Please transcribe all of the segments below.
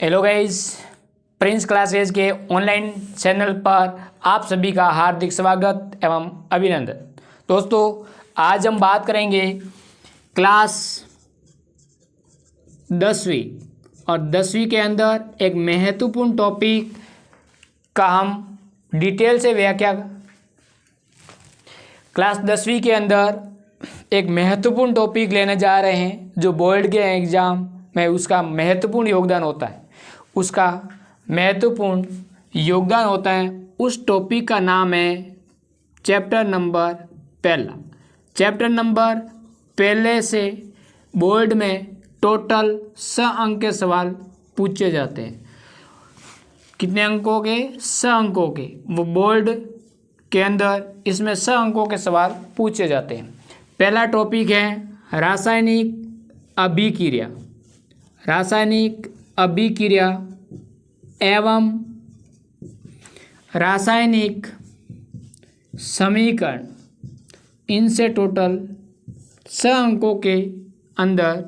Hello guys, Prince classes के online channel पर आप सभी का हार्दिक स्वागत एवं अभिनंदन। दोस्तों, आज हम बात करेंगे क्लास 10वीं और 10वीं के अंदर एक महत्वपूर्ण टॉपिक का हम डिटेल से व्याख्या। क्लास 10वीं के अंदर एक महत्वपूर्ण टॉपिक लेने जा रहे हैं जो बोर्ड के एग्ज़ाम में उसका महत्वपूर्ण योगदान होता है। उसका महत्वपूर्ण योगदान होता है। उस टॉपिक का नाम है चैप्टर नंबर पहला। चैप्टर नंबर पहले से बोर्ड में टोटल 6 अंक के सवाल पूछे जाते हैं। कितने अंकों के? 6 अंकों के। वो बोर्ड के अंदर इसमें 6 अंकों के सवाल पूछे जाते हैं। पहला टॉपिक है रासायनिक अभिक्रिया। रासायनिक अभिक्रिया एवं रासायनिक समीकरण। इनसे टोटल 6 अंकों के अंदर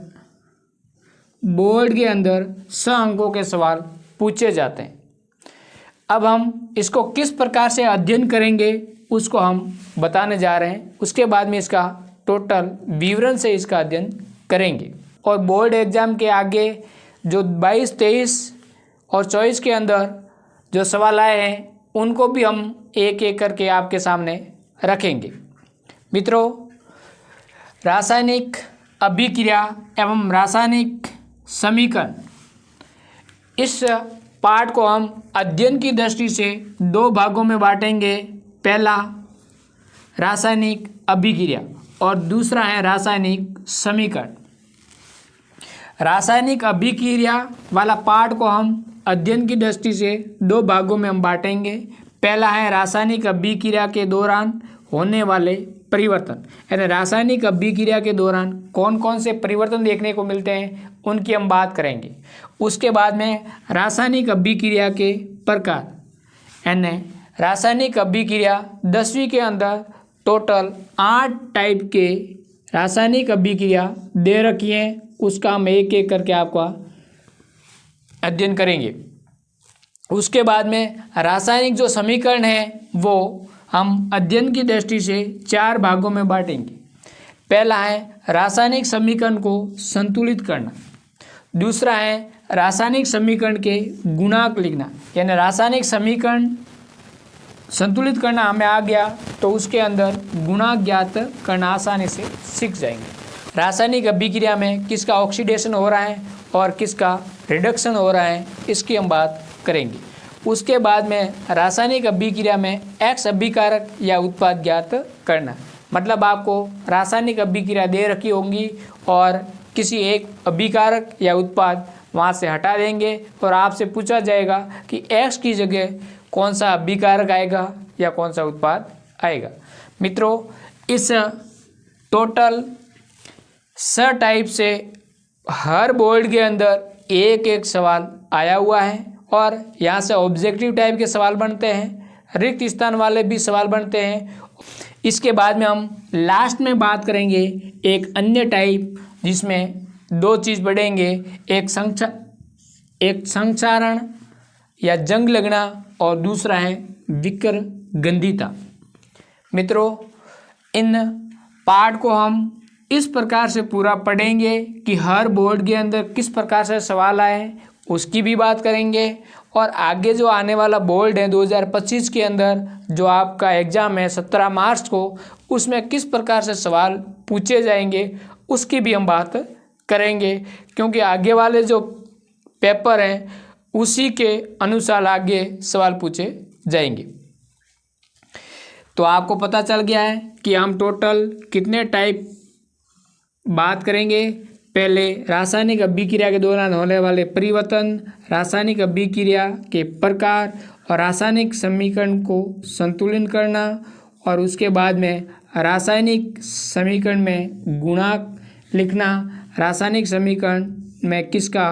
बोर्ड के अंदर 6 अंकों के सवाल पूछे जाते हैं। अब हम इसको किस प्रकार से अध्ययन करेंगे उसको हम बताने जा रहे हैं। उसके बाद में इसका टोटल विवरण से इसका अध्ययन करेंगे। और बोर्ड एग्ज़ाम के आगे जो 22, 23 और 24 के अंदर जो सवाल आए हैं उनको भी हम एक एक करके आपके सामने रखेंगे। मित्रों, रासायनिक अभिक्रिया एवं रासायनिक समीकरण, इस पाठ को हम अध्ययन की दृष्टि से 2 भागों में बांटेंगे। पहला रासायनिक अभिक्रिया और दूसरा है रासायनिक समीकरण। रासायनिक अभिक्रिया वाला पाठ को हम अध्ययन की दृष्टि से 2 भागों में हम बांटेंगे। पहला है रासायनिक अभिक्रिया के दौरान होने वाले परिवर्तन, यानी रासायनिक अभिक्रिया के दौरान कौन कौन से परिवर्तन देखने को मिलते हैं उनकी हम बात करेंगे। उसके बाद में रासायनिक अभिक्रिया के प्रकार, यानी रासायनिक अभिक्रिया 10वीं के अंदर टोटल 8 टाइप के रासायनिक अभिक्रिया दे रखी हैं। उसका हम एक एक करके आपका अध्ययन करेंगे। उसके बाद में रासायनिक जो समीकरण है वो हम अध्ययन की दृष्टि से 4 भागों में बांटेंगे। पहला है रासायनिक समीकरण को संतुलित करना। दूसरा है रासायनिक समीकरण के गुणांक लिखना, यानी रासायनिक समीकरण संतुलित करना हमें आ गया तो उसके अंदर गुणांक ज्ञात करना आसानी से सीख जाएंगे। रासायनिक अभिक्रिया में किसका ऑक्सीडेशन हो रहा है और किसका रिडक्शन हो रहा है इसकी हम बात करेंगे। उसके बाद में रासायनिक अभिक्रिया में एक्स अभिकारक या उत्पाद ज्ञात करना, मतलब आपको रासायनिक अभिक्रिया दे रखी होंगी और किसी एक अभिकारक या उत्पाद वहाँ से हटा देंगे और आपसे पूछा जाएगा कि एक्स की जगह कौन सा अभिकारक आएगा या कौन सा उत्पाद आएगा। मित्रों, इस टोटल 6 टाइप से हर बोर्ड के अंदर एक एक सवाल आया हुआ है और यहाँ से ऑब्जेक्टिव टाइप के सवाल बनते हैं, रिक्त स्थान वाले भी सवाल बनते हैं। इसके बाद में हम लास्ट में बात करेंगे एक अन्य टाइप जिसमें 2 चीज़ बढ़ेंगे, एक संक्षारण या जंग लगना और दूसरा है विकर्गंधिता। मित्रों, इन पाठ को हम इस प्रकार से पूरा पढ़ेंगे कि हर बोर्ड के अंदर किस प्रकार से सवाल आए उसकी भी बात करेंगे और आगे जो आने वाला बोर्ड है 2025 के अंदर जो आपका एग्ज़ाम है 17 मार्च को, उसमें किस प्रकार से सवाल पूछे जाएंगे उसकी भी हम बात करेंगे, क्योंकि आगे वाले जो पेपर हैं उसी के अनुसार आगे सवाल पूछे जाएंगे। तो आपको पता चल गया है कि हम टोटल कितने टाइप बात करेंगे। पहले रासायनिक अभिक्रिया के दौरान होने वाले परिवर्तन, रासायनिक अभिक्रिया के प्रकार और रासायनिक समीकरण को संतुलित करना, और उसके बाद में रासायनिक समीकरण में गुणांक लिखना, रासायनिक समीकरण में किसका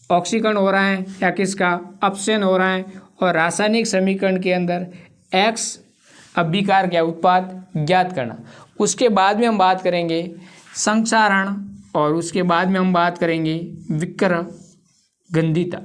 ऑक्सीकरण हो रहा है या किसका अपक्षय हो रहा है, और रासायनिक समीकरण के अंदर एक्स अभिकारक या उत्पाद ज्ञात करना। उसके बाद में हम बात करेंगे संक्षारण और उसके बाद में हम बात करेंगे विकर्गंधिता।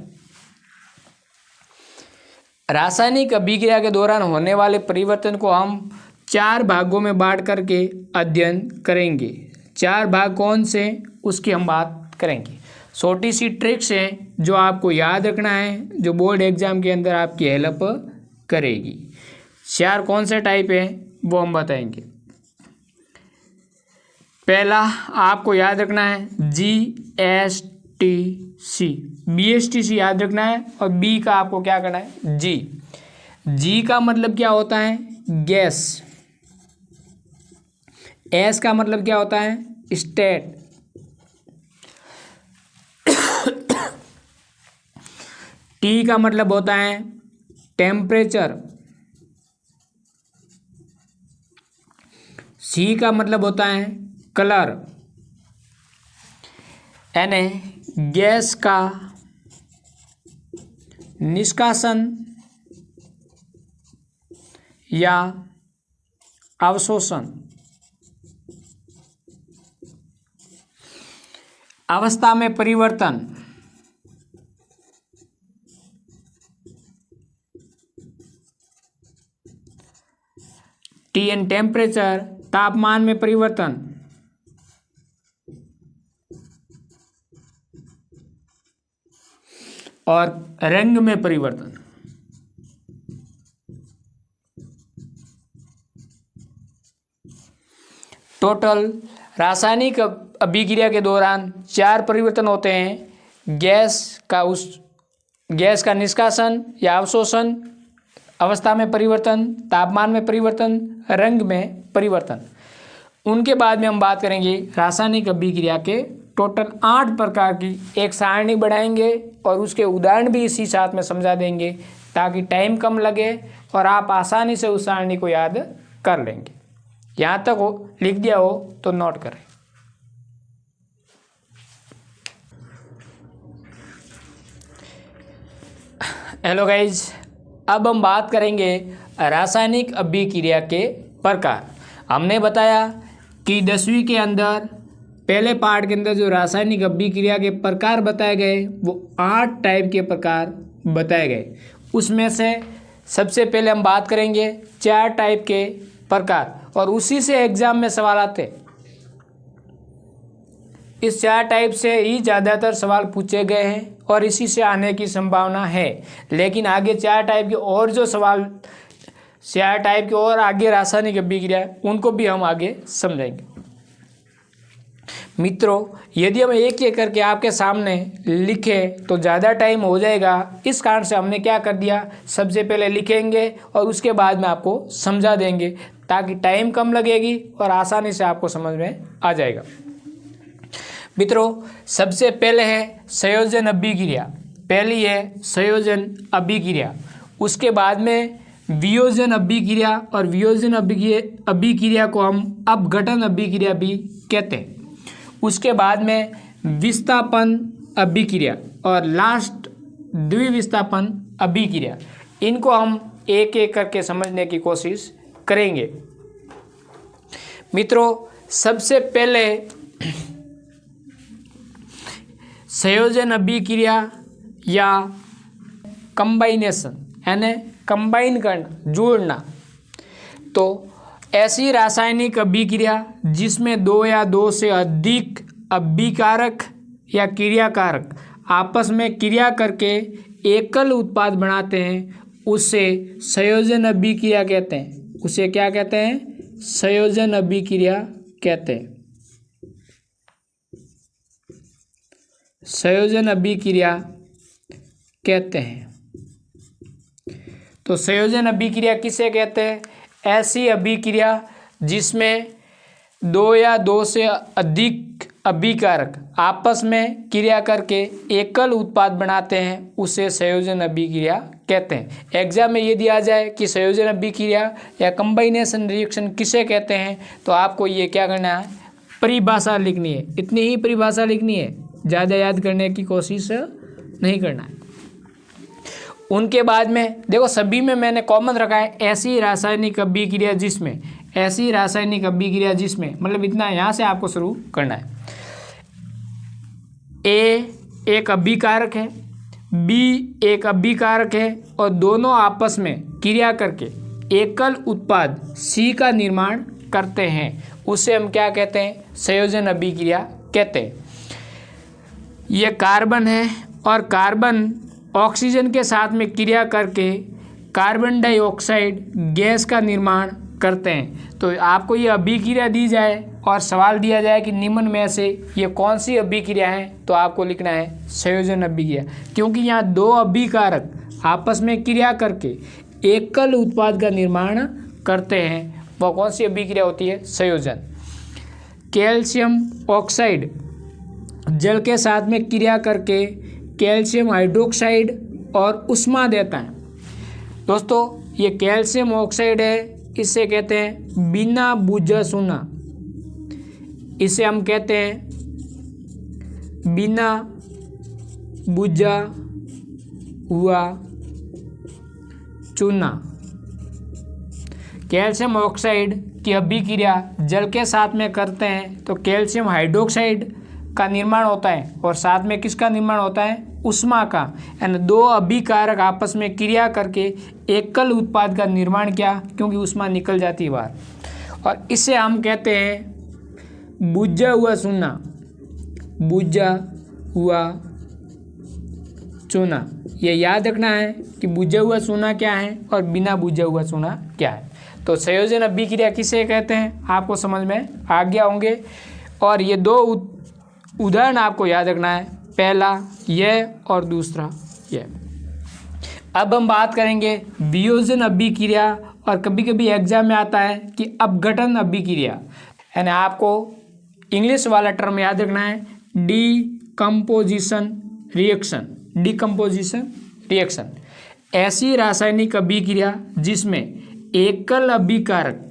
रासायनिक अभिक्रिया के दौरान होने वाले परिवर्तन को हम 4 भागों में बांट करके अध्ययन करेंगे। 4 भाग कौन से, उसकी हम बात करेंगे। छोटी सी ट्रिक्स है जो आपको याद रखना है, जो बोर्ड एग्जाम के अंदर आपकी हेल्प करेगी। 4 कौन से टाइप है वो हम बताएंगे। पहला आपको याद रखना है GSTC, BSTC याद रखना है, और B का आपको क्या करना है G का मतलब क्या होता है गैस, S का मतलब क्या होता है स्टेट, T का मतलब होता है टेम्परेचर, C का मतलब होता है कलर, यानी गैस का निष्कासन या अवशोषण, अवस्था में परिवर्तन, TN टेम्परेचर तापमान में परिवर्तन, और रंग में परिवर्तन। टोटल रासायनिक अभिक्रिया के दौरान 4 परिवर्तन होते हैं। गैस का निष्कासन या अवशोषण, अवस्था में परिवर्तन, तापमान में परिवर्तन, रंग में परिवर्तन। उनके बाद में हम बात करेंगे रासायनिक अभिक्रिया के टोटल 8 प्रकार की एक सारणी बढ़ाएंगे और उसके उदाहरण भी इसी साथ में समझा देंगे ताकि टाइम कम लगे और आप आसानी से उस सारणी को याद कर लेंगे। यहाँ तक हो लिख दिया हो तो नोट करें। हेलो गाइज, अब हम बात करेंगे रासायनिक अभिक्रिया के प्रकार। हमने बताया कि 10वीं के अंदर पहले पार्ट के अंदर जो रासायनिक अभिक्रिया के प्रकार बताए गए वो 8 टाइप के प्रकार बताए गए। उसमें से सबसे पहले हम बात करेंगे 4 टाइप के प्रकार, और उसी से एग्जाम में सवाल आते। इस 4 टाइप से ही ज़्यादातर सवाल पूछे गए हैं और इसी से आने की संभावना है। लेकिन आगे 4 टाइप के और जो सवाल 4 टाइप के और आगे रासायनिक अभिक्रिया उनको भी हम आगे समझेंगे। मित्रों, यदि हम एक एक करके आपके सामने लिखें तो ज़्यादा टाइम हो जाएगा। इस कारण से हमने क्या कर दिया, सबसे पहले लिखेंगे और उसके बाद में आपको समझा देंगे ताकि टाइम कम लगेगी और आसानी से आपको समझ में आ जाएगा। मित्रों, सबसे पहले है संयोजन अभिक्रिया। पहली है संयोजन अभिक्रिया, उसके बाद में वियोजन अभिक्रिया, और वियोजन अभिक्रिया को हम अपघटन अभिक्रिया भी कहते हैं। उसके बाद में विस्थापन अभिक्रिया और लास्ट द्विविस्थापन अभिक्रिया। इनको हम एक एक करके समझने की कोशिश करेंगे। मित्रों, सबसे पहले संयोजन अभिक्रिया या कंबाइनेशन, यानी कंबाइन करना, जोड़ना। तो ऐसी रासायनिक अभिक्रिया जिसमें 2 या 2 से अधिक अभिकारक या क्रियाकारक आपस में क्रिया करके एकल उत्पाद बनाते हैं उसे संयोजन अभिक्रिया कहते हैं। उसे क्या कहते हैं, संयोजन अभिक्रिया कहते हैं। संयोजन अभिक्रिया कहते हैं। तो संयोजन अभिक्रिया किसे कहते हैं, ऐसी अभिक्रिया जिसमें 2 या 2 से अधिक अभिकारक आपस में क्रिया करके एकल उत्पाद बनाते हैं उसे संयोजन अभिक्रिया कहते हैं। एग्जाम में ये दिया जाए कि संयोजन अभिक्रिया या कंबाइनेशन रिएक्शन किसे कहते हैं, तो आपको ये क्या करना है, परिभाषा लिखनी है। इतनी ही परिभाषा लिखनी है, ज़्यादा याद करने की कोशिश नहीं करना है। उनके बाद में देखो, सभी में मैंने कॉमन रखा है ऐसी रासायनिक अभिक्रिया जिसमें, ऐसी रासायनिक अभिक्रिया जिसमें, मतलब इतना यहाँ से आपको शुरू करना है। ए एक अभिकारक है, बी एक अभिकारक है और दोनों आपस में क्रिया करके एकल उत्पाद सी का निर्माण करते हैं, उसे हम क्या कहते हैं? संयोजन अभिक्रिया कहते हैं। यह कार्बन है और कार्बन ऑक्सीजन के साथ में क्रिया करके कार्बन डाइऑक्साइड गैस का निर्माण करते हैं। तो आपको ये अभिक्रिया दी जाए और सवाल दिया जाए कि निम्न में से ये कौन सी अभिक्रिया है, तो आपको लिखना है संयोजन अभिक्रिया, क्योंकि यहाँ दो अभिकारक आपस में क्रिया करके एकल उत्पाद का निर्माण करते हैं। वह कौन सी अभिक्रिया होती है? संयोजन। कैल्शियम ऑक्साइड जल के साथ में क्रिया करके कैल्शियम हाइड्रोक्साइड और उष्मा देता है। दोस्तों ये कैल्शियम ऑक्साइड है, इसे कहते हैं बिना बुझा चूना। इसे हम कहते हैं बिना बुझा हुआ चूना। कैल्शियम ऑक्साइड की अभिक्रिया जल के साथ में करते हैं तो कैल्शियम हाइड्रोक्साइड का निर्माण होता है और साथ में किसका निर्माण होता है? उष्मा का। यानी दो अभिकारक आपस में क्रिया करके एकल उत्पाद का निर्माण किया, क्योंकि उष्मा निकल जाती है बाहर। और इसे हम कहते हैं बुझा हुआ चूना। बुझा हुआ चूना, ये याद रखना है कि बुझा हुआ चूना क्या है और बिना बुझा हुआ चूना क्या है। तो संयोजन अभिक्रिया किसे कहते हैं आपको समझ में आ गया होंगे। और ये दो उदाहरण आपको याद रखना है, पहला यह और दूसरा यह। अब हम बात करेंगे वियोजन अभिक्रिया, और कभी कभी एग्जाम में आता है कि अपघटन अभिक्रिया, यानी आपको इंग्लिश वाला टर्म याद रखना है डीकम्पोजिशन रिएक्शन। डीकम्पोजिशन रिएक्शन ऐसी रासायनिक अभिक्रिया जिसमें एकल अभिकारक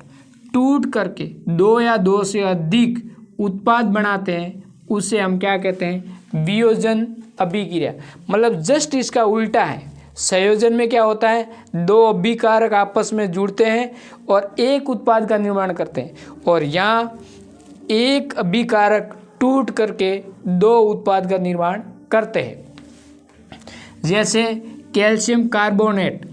टूट करके दो या दो से अधिक उत्पाद बनाते हैं, उसे हम क्या कहते हैं? वियोजन अभिक्रिया। मतलब जस्ट इसका उल्टा है। संयोजन में क्या होता है? दो अभिकारक आपस में जुड़ते हैं और एक उत्पाद का निर्माण करते हैं, और यहाँ एक अभिकारक टूट करके दो उत्पाद का निर्माण करते हैं। जैसे कैल्शियम कार्बोनेट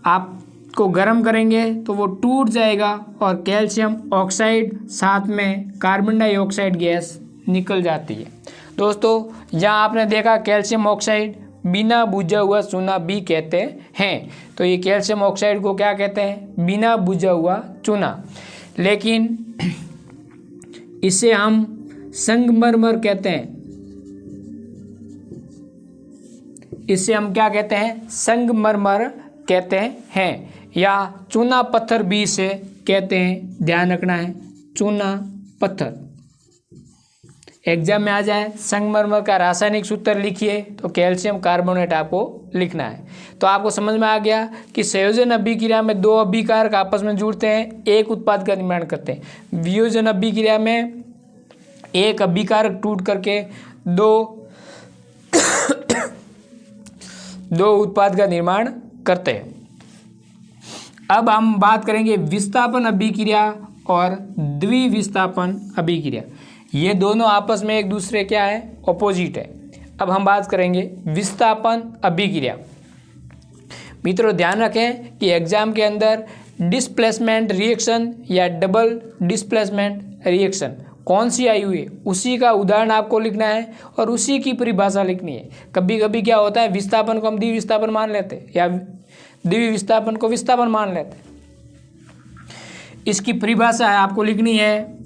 आपको गर्म करेंगे तो वो टूट जाएगा और कैल्शियम ऑक्साइड साथ में कार्बन डाइऑक्साइड गैस निकल जाती है। दोस्तों यहाँ आपने देखा कैल्शियम ऑक्साइड बिना बुझा हुआ चूना भी कहते हैं। तो ये कैल्शियम ऑक्साइड को क्या कहते हैं? बिना बुझा हुआ चूना। लेकिन इसे हम संगमरमर कहते हैं। इसे हम क्या कहते हैं? संगमरमर कहते हैं, या चूना पत्थर भी इसे कहते हैं। ध्यान रखना है, चूना पत्थर। एग्जाम में आ जाए संगमरमर का रासायनिक सूत्र लिखिए तो कैल्शियम कार्बोनेट आपको लिखना है। तो आपको समझ में आ गया कि संयोजन अभिक्रिया में दो अभिकारक आपस में जुड़ते हैं, एक उत्पाद का निर्माण करते हैं। वियोजन अभिक्रिया में एक अभिकारक टूट करके दो उत्पाद का निर्माण करते हैं। अब हम बात करेंगे विस्थापन अभिक्रिया और द्विविस्थापन अभिक्रिया। ये दोनों आपस में एक दूसरे क्या है? ऑपोजिट है। अब हम बात करेंगे विस्थापन अभिक्रिया। मित्रों ध्यान रखें कि एग्जाम के अंदर डिस्प्लेसमेंट रिएक्शन या डबल डिस्प्लेसमेंट रिएक्शन कौन सी आई हुई है, उसी का उदाहरण आपको लिखना है और उसी की परिभाषा लिखनी है। कभी कभी क्या होता है, विस्थापन को हम द्विविस्थापन मान लेते हैं या द्विविस्थापन को विस्थापन मान लेते हैं। इसकी परिभाषा है आपको लिखनी है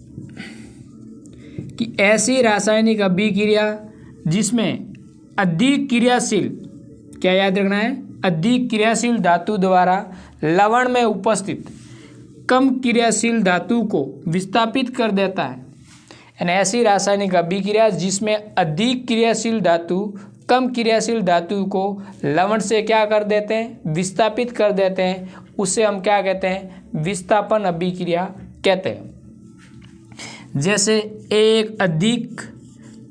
कि ऐसी रासायनिक अभिक्रिया जिसमें अधिक क्रियाशील, क्या याद रखना है? अधिक क्रियाशील धातु द्वारा लवण में उपस्थित कम क्रियाशील धातु को विस्थापित कर देता है। यानी ऐसी रासायनिक अभिक्रिया जिसमें अधिक क्रियाशील धातु कम क्रियाशील धातु को लवण से क्या कर देते हैं? विस्थापित कर देते हैं, उसे हम क्या कहते हैं? विस्थापन अभिक्रिया कहते हैं। जैसे एक अधिक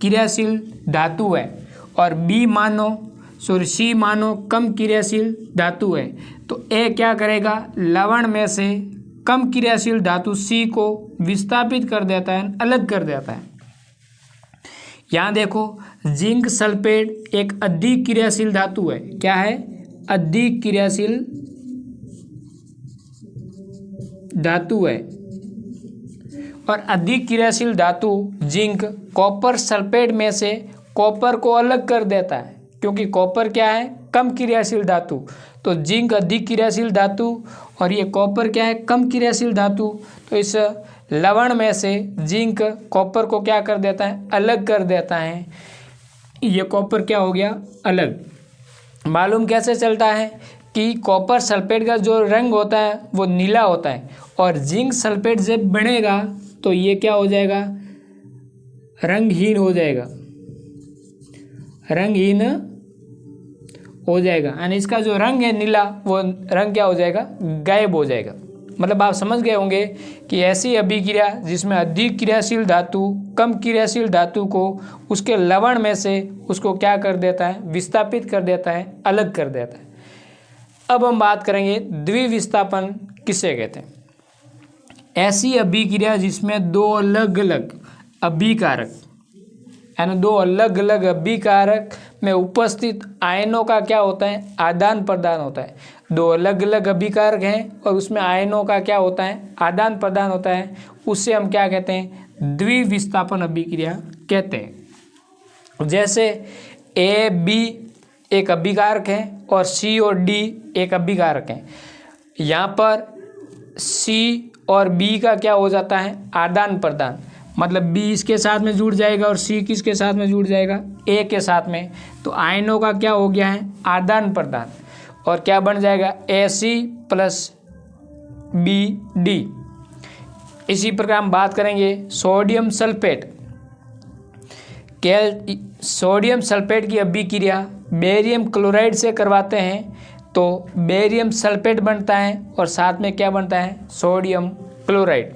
क्रियाशील धातु है और सी मानो कम क्रियाशील धातु है, तो ए क्या करेगा? लवण में से कम क्रियाशील धातु सी को विस्थापित कर देता है, अलग कर देता है। यहाँ देखो जिंक सल्फेट एक अधिक क्रियाशील धातु है। क्या है? अधिक क्रियाशील धातु है। और अधिक क्रियाशील धातु जिंक कॉपर सल्फेट में से कॉपर को अलग कर देता है, क्योंकि कॉपर क्या है? कम क्रियाशील धातु। तो जिंक अधिक क्रियाशील धातु और ये कॉपर क्या है? कम क्रियाशील धातु। तो इस लवण में से जिंक कॉपर को क्या कर देता है? अलग कर देता है। ये कॉपर क्या हो गया? अलग। मालूम कैसे चलता है कि कॉपर सल्फेट का जो रंग होता है वो नीला होता है, और जिंक सल्फेट जब बनेगा तो ये क्या हो जाएगा? रंगहीन हो जाएगा। रंगहीन हो जाएगा, यानी इसका जो रंग है नीला, वो रंग क्या हो जाएगा? गायब हो जाएगा। मतलब आप समझ गए होंगे कि ऐसी अभिक्रिया जिसमें अधिक क्रियाशील धातु कम क्रियाशील धातु को उसके लवण में से उसको क्या कर देता है? विस्थापित कर देता है, अलग कर देता है। अब हम बात करेंगे द्विविस्थापन किसे कहते हैं। ऐसी अभिक्रिया जिसमें दो अलग अलग अभिकारक, यानी दो अलग अलग अभिकारक में उपस्थित आयनों का क्या होता है? आदान प्रदान होता है। दो अलग अलग अभिकारक हैं और उसमें आयनों का क्या होता है? आदान प्रदान होता है। उससे हम क्या कहते हैं? द्विविस्थापन अभिक्रिया कहते हैं। जैसे ए बी एक अभिकारक है और सी और डी एक अभिकारक है। यहाँ पर सी और बी का क्या हो जाता है? आदान प्रदान। मतलब बी इसके साथ में जुड़ जाएगा और सी किसके साथ में जुड़ जाएगा? ए के साथ में। तो आयनों का क्या हो गया है? आदान प्रदान। और क्या बन जाएगा? AC plus BD। इसी प्रकार हम बात करेंगे सोडियम सल्फेट। सोडियम सल्फेट की अभिक्रिया बेरियम क्लोराइड से करवाते हैं तो बेरियम सल्फेट बनता है और साथ में क्या बनता है? Sodium chloride.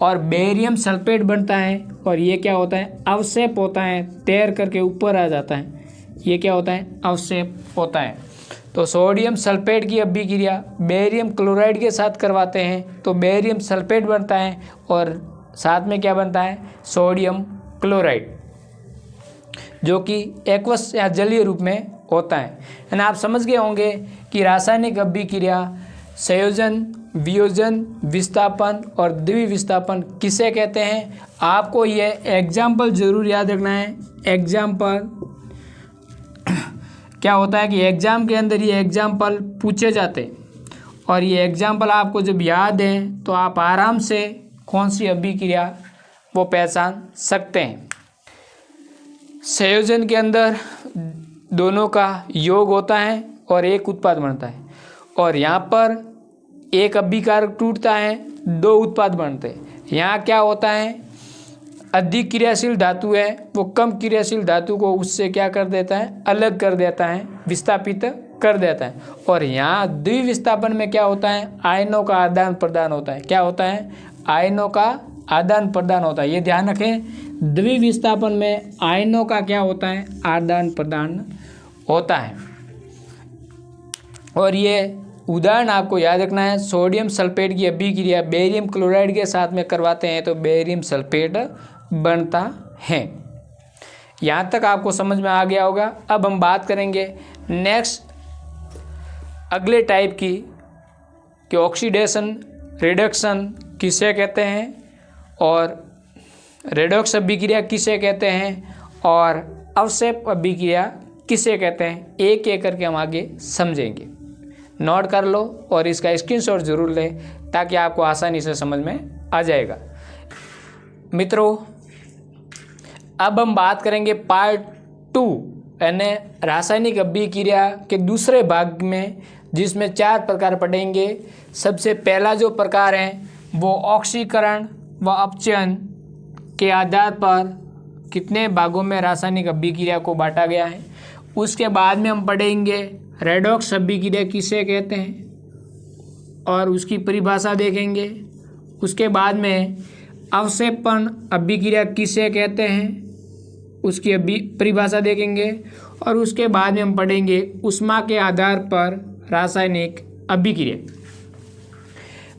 और बेरियम सल्फेट बनता है और ये क्या होता है? अवक्षेप होता है, तैर करके ऊपर आ जाता है। ये क्या होता है? अवक्षेप होता है। तो सोडियम सल्फेट की अभिक्रिया बेरियम क्लोराइड के साथ करवाते हैं तो बेरियम सल्फेट बनता है और साथ में क्या बनता है? सोडियम क्लोराइड, जो कि एक्वस या जलीय रूप में होता है। यानी आप समझ गए होंगे कि रासायनिक अभिक्रिया संयोजन, वियोजन, विस्थापन और द्विविस्थापन किसे कहते हैं। आपको ये एग्जाम्पल जरूर याद रखना है। एग्जाम्पल क्या होता है कि एग्जाम के अंदर ये एग्जाम्पल पूछे जाते और ये एग्जाम्पल आपको जब याद है तो आप आराम से कौन सी अभिक्रिया वो पहचान सकते हैं। संयोजन के अंदर दोनों का योग होता है और एक उत्पाद बनता है, और यहाँ पर एक अभिकारक टूटता है, दो उत्पाद बनते हैं। यहाँ क्या होता है? अधिक क्रियाशील धातु है वो कम क्रियाशील धातु को उससे क्या कर देता है? अलग कर देता है, विस्थापित कर देता है। और यहाँ द्विविस्थापन में क्या होता है? आयनों का आदान प्रदान होता है। क्या होता है? आयनों का आदान प्रदान होता है। ये ध्यान रखें, द्विविस्थापन में आयनों का क्या होता है? आदान प्रदान होता है। और ये उदाहरण आपको याद रखना है। सोडियम सल्फेट की अभिक्रिया बेरियम क्लोराइड के साथ में करवाते हैं तो बेरियम सल्फेट बनता है। यहाँ तक आपको समझ में आ गया होगा। अब हम बात करेंगे नेक्स्ट अगले टाइप की कि ऑक्सीडेशन रिडक्शन किसे कहते हैं और रेडॉक्स अभिक्रिया किसे कहते हैं और अवक्षेप अभिक्रिया किसे कहते हैं। एक एक करके हम आगे समझेंगे। नोट कर लो और इसका स्क्रीनशॉट जरूर लें ताकि आपको आसानी से समझ में आ जाएगा। मित्रों, अब हम बात करेंगे पार्ट 2 यानी रासायनिक अभिक्रिया के दूसरे भाग में, जिसमें 4 प्रकार पढ़ेंगे। सबसे पहला जो प्रकार है वो ऑक्सीकरण व अपचयन के आधार पर कितने भागों में रासायनिक अभिक्रिया को बांटा गया है। उसके बाद में हम पढ़ेंगे रेडॉक्स अभिक्रिया किसे कहते हैं और उसकी परिभाषा देखेंगे। उसके बाद में अवक्षेपण अभिक्रिया किसे कहते हैं उसकी परिभाषा देखेंगे। और उसके बाद में हम पढ़ेंगे ऊष्मा के आधार पर रासायनिक अभिक्रिया।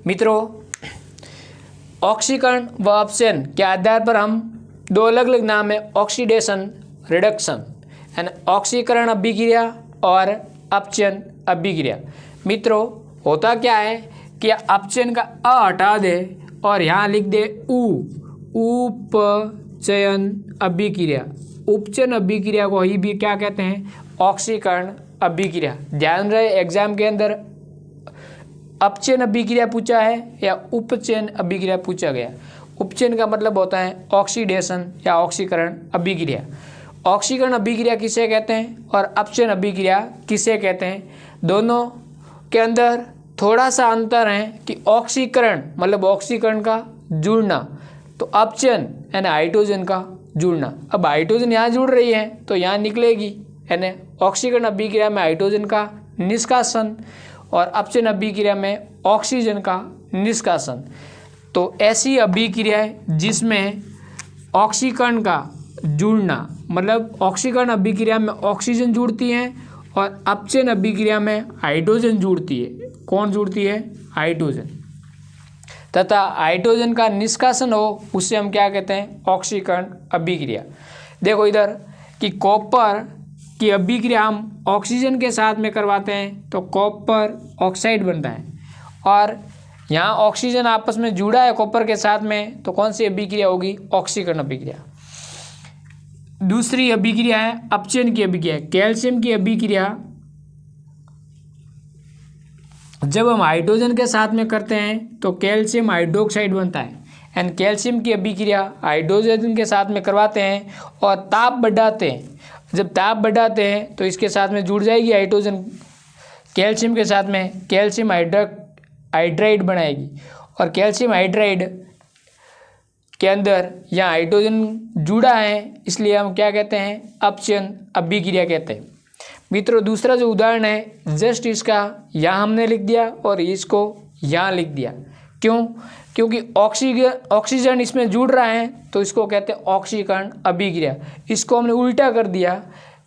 मित्रों, ऑक्सीकरण व अपचयन के आधार पर हम 2 अलग अलग नाम है, ऑक्सीडेशन रिडक्शन यानी ऑक्सीकरण अभिक्रिया और अपचयन अभिक्रिया। मित्रों होता क्या है कि अपचयन का अ हटा दे और यहाँ लिख दे उपचयन अभिक्रिया। उपचयन अभिक्रिया को ही भी क्या कहते हैं, ऑक्सीकरण अभिक्रिया। ध्यान रहे एग्जाम के अंदर अपचयन अभिक्रिया पूछा है या उपचयन अभिक्रिया पूछा गया। उपचयन का मतलब होता है ऑक्सीडेशन या ऑक्सीकरण अभिक्रिया। ऑक्सीकरण अभिक्रिया किसे कहते हैं और अपचयन अभिक्रिया किसे कहते हैं, दोनों के अंदर थोड़ा सा अंतर है कि ऑक्सीकरण मतलब ऑक्सीकरण का जुड़ना, तो अपचयन यानी हाइड्रोजन का जुड़ना। अब हाइड्रोजन यहाँ जुड़ रही है तो यहाँ निकलेगी, यानी ऑक्सीकरण अभिक्रिया में हाइड्रोजन का निष्कासन और अपचयन अभिक्रिया में ऑक्सीजन का निष्कासन। तो ऐसी अभिक्रियाएं जिसमें ऑक्सीकरण का जुड़ना मतलब ऑक्सीकरण अभिक्रिया में ऑक्सीजन जुड़ती है और अपचयन अभिक्रिया में हाइड्रोजन जुड़ती है। कौन जुड़ती है, हाइड्रोजन, तथा हाइड्रोजन का निष्कासन हो उससे हम क्या कहते हैं, ऑक्सीकरण अभिक्रिया। देखो इधर कि कॉपर की अभिक्रिया हम ऑक्सीजन के साथ में करवाते हैं तो कॉपर ऑक्साइड बनता है, और यहाँ ऑक्सीजन आपस में जुड़ा है कॉपर के साथ में, तो कौन सी अभिक्रिया होगी, ऑक्सीकरण अभिक्रिया। दूसरी अभिक्रिया है अपचयन की अभिक्रिया। कैल्शियम की अभिक्रिया जब हम हाइड्रोजन के साथ में करते हैं तो कैल्शियम हाइड्रोक्साइड बनता है, एंड कैल्शियम की अभिक्रिया हाइड्रोजन के साथ में करवाते हैं और ताप बढ़ाते हैं। जब ताप बढ़ाते हैं तो इसके साथ में जुड़ जाएगी हाइड्रोजन, कैल्शियम के साथ में कैल्शियम हाइड्राइड बनाएगी, और कैल्शियम हाइड्राइड के अंदर यहाँ हाइड्रोजन जुड़ा है, इसलिए हम क्या कहते हैं, अपचयन अभिक्रिया कहते हैं। मित्रों दूसरा जो उदाहरण है जस्ट इसका यहाँ हमने लिख दिया और इसको यहाँ लिख दिया। क्यों, क्योंकि ऑक्सीजन इसमें जुड़ रहा है तो इसको कहते हैं ऑक्सीकरण अभिक्रिया। इसको हमने उल्टा कर दिया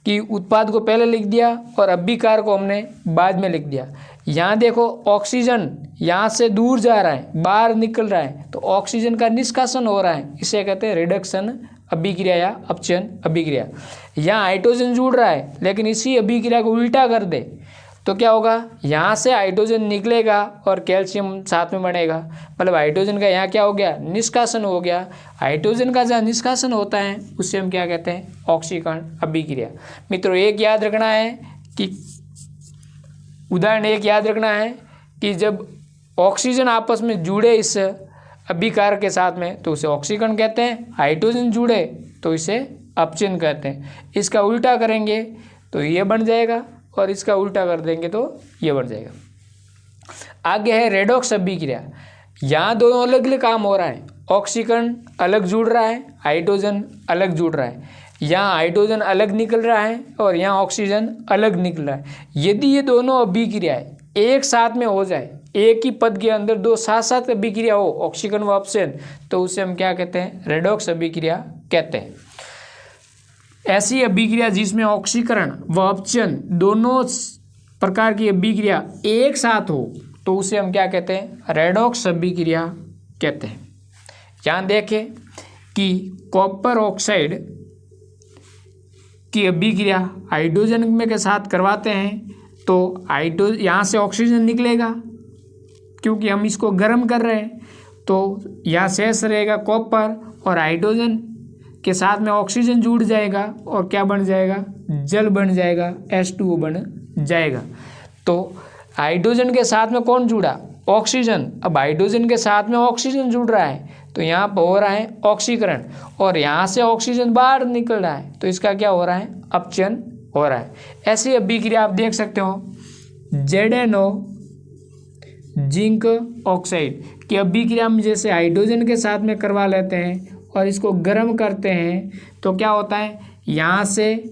कि उत्पाद को पहले लिख दिया और अभिकार को हमने बाद में लिख दिया। यहाँ देखो ऑक्सीजन यहाँ से दूर जा रहा है, बाहर निकल रहा है, तो ऑक्सीजन का निष्कासन हो रहा है, इसे कहते हैं रिडक्शन अभिक्रिया या अपचयन अभिक्रिया। यहाँ हाइड्रोजन जुड़ रहा है लेकिन इसी अभिक्रिया को उल्टा कर दे तो क्या होगा, यहाँ से हाइड्रोजन निकलेगा और कैल्शियम साथ में बनेगा, मतलब हाइड्रोजन का यहाँ क्या हो गया, निष्कासन हो गया। हाइड्रोजन का जहाँ निष्कासन होता है उससे हम क्या कहते हैं, ऑक्सीकरण अभिक्रिया। मित्रों एक याद रखना है कि उदाहरण एक याद रखना है कि जब ऑक्सीजन आपस में जुड़े इस अभिकार के साथ में तो उसे ऑक्सीकरण कहते हैं, हाइड्रोजन जुड़े तो इसे अपचयन कहते हैं। इसका उल्टा करेंगे तो ये बन जाएगा और इसका उल्टा कर देंगे तो ये बन जाएगा। आगे है रेडॉक्स अभिक्रिया। यहाँ दोनों अलग अलग काम हो रहा है, ऑक्सीकरण अलग जुड़ रहा है, हाइड्रोजन अलग जुड़ रहा है। यहाँ हाइड्रोजन अलग निकल रहा है और यहाँ ऑक्सीजन अलग निकल रहा है। यदि ये दोनों अभिक्रियाएं एक साथ में हो जाए, एक ही पद के अंदर दो साथ साथ अभिक्रिया हो, ऑक्सीकरण व अपचयन, तो उसे हम क्या कहते हैं, रेडॉक्स अभिक्रिया कहते हैं। ऐसी अभिक्रिया जिसमें ऑक्सीकरण व अपचयन दोनों प्रकार की अभिक्रिया एक साथ हो तो उसे हम क्या कहते हैं, रेडॉक्स अभिक्रिया कहते हैं। यहाँ देखें कि कॉपर ऑक्साइड की अभिक्रिया हाइड्रोजन में के साथ करवाते हैं तो यहाँ से ऑक्सीजन निकलेगा, क्योंकि हम इसको गर्म कर रहे हैं, तो यहाँ शेष रहेगा कॉपर और हाइड्रोजन के साथ में ऑक्सीजन जुड़ जाएगा और क्या बन जाएगा, जल बन जाएगा, H2O बन जाएगा। तो हाइड्रोजन के साथ में कौन जुड़ा, ऑक्सीजन। अब हाइड्रोजन के साथ में ऑक्सीजन जुड़ रहा है तो यहाँ पर हो रहा है ऑक्सीकरण, और यहाँ से ऑक्सीजन बाहर निकल रहा है तो इसका क्या हो रहा है, अपचयन हो रहा है। ऐसी अभिक्रिया आप देख सकते हो ZnO जिंक ऑक्साइड की अभिक्रिया हम जैसे हाइड्रोजन के साथ में करवा लेते हैं और इसको गर्म करते हैं तो क्या होता है, यहाँ से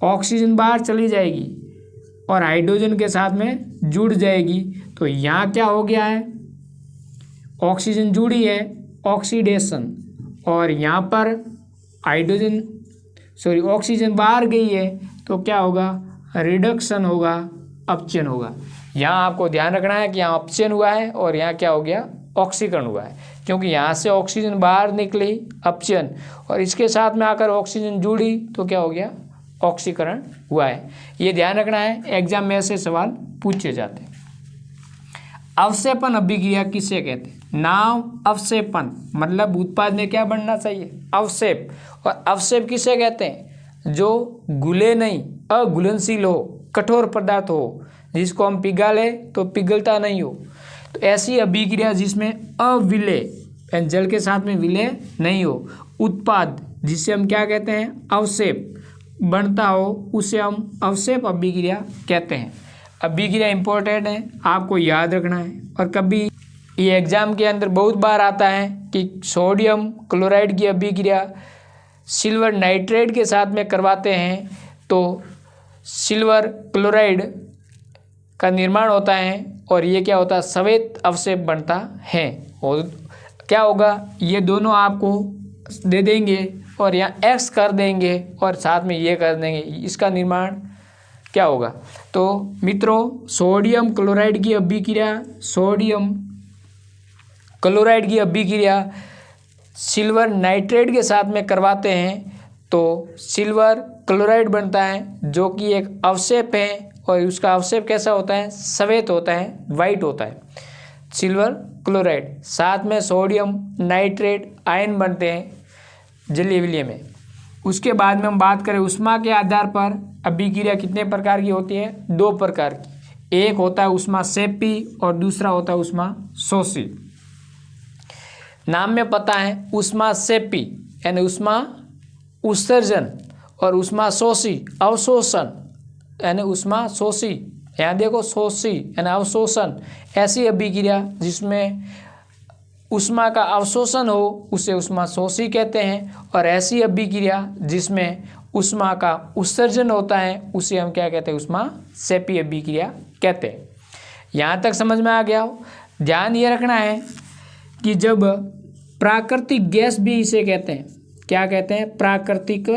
ऑक्सीजन बाहर चली जाएगी और हाइड्रोजन के साथ में जुड़ जाएगी। तो यहाँ क्या हो गया है, ऑक्सीजन जुड़ी है, ऑक्सीडेशन, और यहाँ पर ऑक्सीजन बाहर गई है तो क्या होगा, रिडक्शन होगा, अपचयन होगा। यहाँ आपको ध्यान रखना है कि यहाँ अपचयन हुआ है और यहाँ क्या हो गया, ऑक्सीकरण हुआ है। क्योंकि यहाँ से ऑक्सीजन बाहर निकली अपचयन और इसके साथ में आकर ऑक्सीजन जुड़ी तो क्या हो गया, ऑक्सीकरण हुआ है। ये ध्यान रखना है, एग्जाम में ऐसे सवाल पूछे जाते हैं। अवक्षेपण अभिक्रिया किसे कहते हैं? नाम अवक्षेपण मतलब उत्पाद में क्या बनना चाहिए, अवक्षेप। और अवक्षेप किसे कहते हैं? जो घुले नहीं, अघुलनशील हो, कठोर पदार्थ हो, जिसको हम पिघाले तो पिघलता नहीं हो। तो ऐसी अभिक्रिया जिसमें अविलेय जल के साथ में विलय नहीं हो, उत्पाद जिसे हम क्या कहते हैं, अवक्षेप बनता हो, उसे हम अवक्षेप अभिक्रिया कहते हैं। अभिक्रिया इंपॉर्टेंट है, आपको याद रखना है। और कभी ये एग्जाम के अंदर बहुत बार आता है कि सोडियम क्लोराइड की अभिक्रिया सिल्वर नाइट्रेट के साथ में करवाते हैं तो सिल्वर क्लोराइड का निर्माण होता है और ये क्या होता है, श्वेत अवक्षेप बनता है। और क्या होगा, ये दोनों आपको दे देंगे और यहाँ X कर देंगे और साथ में ये कर देंगे, इसका निर्माण क्या होगा। तो मित्रों, सोडियम क्लोराइड की अभिक्रिया, सोडियम क्लोराइड की अभिक्रिया सिल्वर नाइट्रेट के साथ में करवाते हैं तो सिल्वर क्लोराइड बनता है जो कि एक अवक्षेप है और उसका अवक्षेप कैसा होता है, श्वेत होता है, वाइट होता है सिल्वर क्लोराइड। साथ में सोडियम नाइट्रेट आयन बनते हैं जलीय विलय में। उसके बाद में हम बात करें ऊष्मा के आधार पर अभिक्रिया कितने प्रकार की होती है, 2 प्रकार की। एक होता है ऊष्मा सेपी और दूसरा होता है ऊष्मा शोषी। नाम में पता है ऊष्मा सेपी यानी ऊष्मा उत्सर्जन और ऊष्मा शोषी अवशोषण यानी ऊष्मा शोषी। यहाँ देखो शोषी यानी अवशोषण, ऐसी अभिक्रिया जिसमें ऊष्मा का अवशोषण हो उसे ऊष्मा शोषी कहते हैं। और ऐसी अभिक्रिया जिसमें ऊष्मा का उत्सर्जन होता है उसे हम क्या कहते हैं, ऊष्मा सेपी अभिक्रिया कहते हैं। यहाँ तक समझ में आ गया हो। ध्यान ये रखना है कि जब प्राकृतिक गैस भी इसे कहते हैं, क्या कहते हैं, प्राकृतिक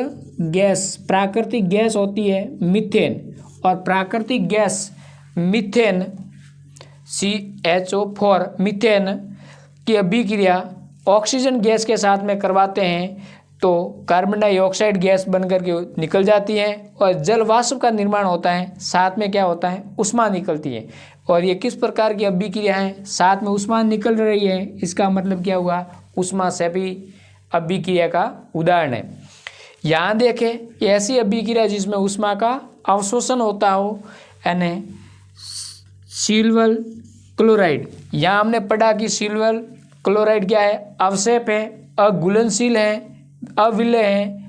गैस। प्राकृतिक गैस होती है मीथेन और प्राकृतिक गैस मीथेन CHO4 मीथेन की अभिक्रिया ऑक्सीजन गैस के साथ में करवाते हैं तो कार्बन डाइऑक्साइड गैस बनकर के निकल जाती है और जल वाष्प का निर्माण होता है। साथ में क्या होता है, ऊष्मा निकलती है। और ये किस प्रकार की अभिक्रिया है, साथ में ऊष्मा निकल रही है, इसका मतलब क्या हुआ, ऊष्मा सेपी अभिक्रिया का उदाहरण है। यहाँ देखें ऐसी अभिक्रिया जिसमें ऊष्मा का अवशोषण होता हो यानी सिल्वर क्लोराइड। यहाँ हमने पढ़ा कि सिल्वर क्लोराइड क्या है, अवक्षेप है, अघुलनशील है, अविलय है।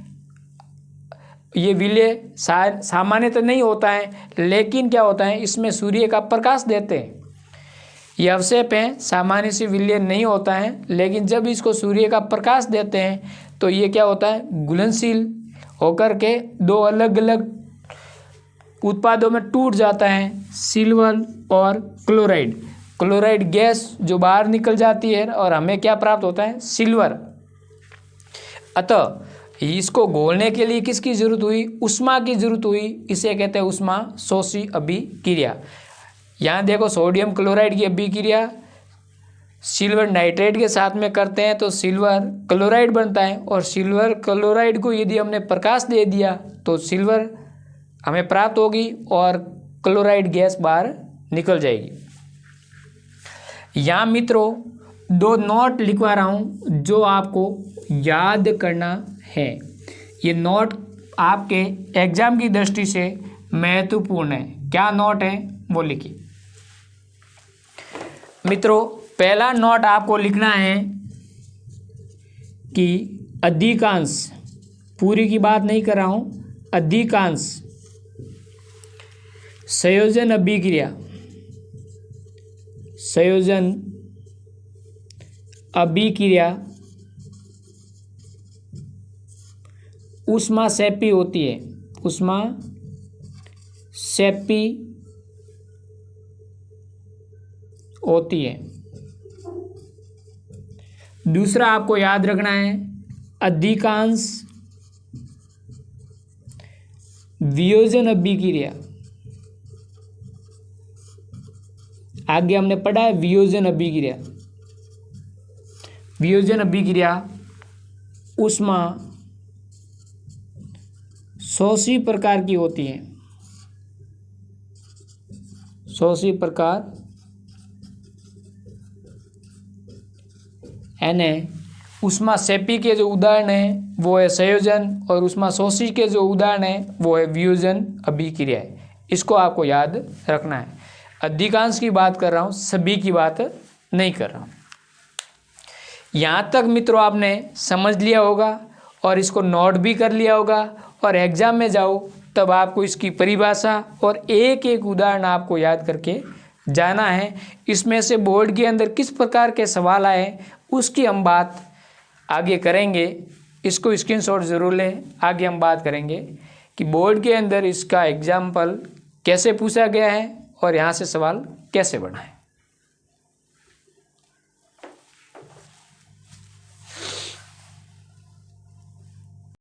ये विलय सामान्य तो नहीं होता है लेकिन क्या होता है, इसमें सूर्य का प्रकाश देते हैं। ये अवक्षेप है, सामान्य से विलय नहीं होता है लेकिन जब इसको सूर्य का प्रकाश देते हैं तो ये क्या होता है, घुलनशील होकर के 2 अलग अलग उत्पादों में टूट जाता है, सिल्वर और क्लोराइड। क्लोराइड गैस जो बाहर निकल जाती है और हमें क्या प्राप्त होता है, सिल्वर। अतः इसको घोलने के लिए किसकी जरूरत हुई, ऊष्मा की जरूरत हुई, इसे कहते हैं ऊष्मा शोषी अभिक्रिया। यहाँ देखो सोडियम क्लोराइड की अभिक्रिया सिल्वर नाइट्रेट के साथ में करते हैं तो सिल्वर क्लोराइड बनता है और सिल्वर क्लोराइड को यदि हमने प्रकाश दे दिया तो सिल्वर हमें प्राप्त होगी और क्लोराइड गैस बाहर निकल जाएगी। यहाँ मित्रों 2 नोट लिखवा रहा हूँ जो आपको याद करना है। ये नोट आपके एग्जाम की दृष्टि से महत्वपूर्ण है। क्या नोट है वो लिखिए मित्रों। पहला नोट आपको लिखना है कि अधिकांश, पूरी की बात नहीं कर रहा हूँ, अधिकांश संयोजन अभिक्रिया, संयोजन अभिक्रिया ऊष्मा सेपी होती है, ऊष्मा सेपी होती है। दूसरा आपको याद रखना है अधिकांश वियोजन अभिक्रिया, आगे हमने पढ़ा है वियोजन अभिक्रिया, वियोजन अभिक्रिया ऊष्मा शोषी प्रकार की होती है। शोषी प्रकार यानी ऊष्माक्षेपी के जो उदाहरण हैं वो है संयोजन, और ऊष्माशोषी के जो उदाहरण हैं वो है वियोजन अभिक्रिया है। इसको आपको याद रखना है। अधिकांश की बात कर रहा हूँ, सभी की बात नहीं कर रहा हूँ। यहाँ तक मित्रों आपने समझ लिया होगा और इसको नोट भी कर लिया होगा, और एग्जाम में जाओ तब आपको इसकी परिभाषा और एक एक उदाहरण आपको याद करके जाना है। इसमें से बोर्ड के अंदर किस प्रकार के सवाल आए उसकी हम बात आगे करेंगे। इसको स्क्रीनशॉट जरूर लें। आगे हम बात करेंगे कि बोर्ड के अंदर इसका एग्जाम्पल कैसे पूछा गया है और यहाँ से सवाल कैसे बना है।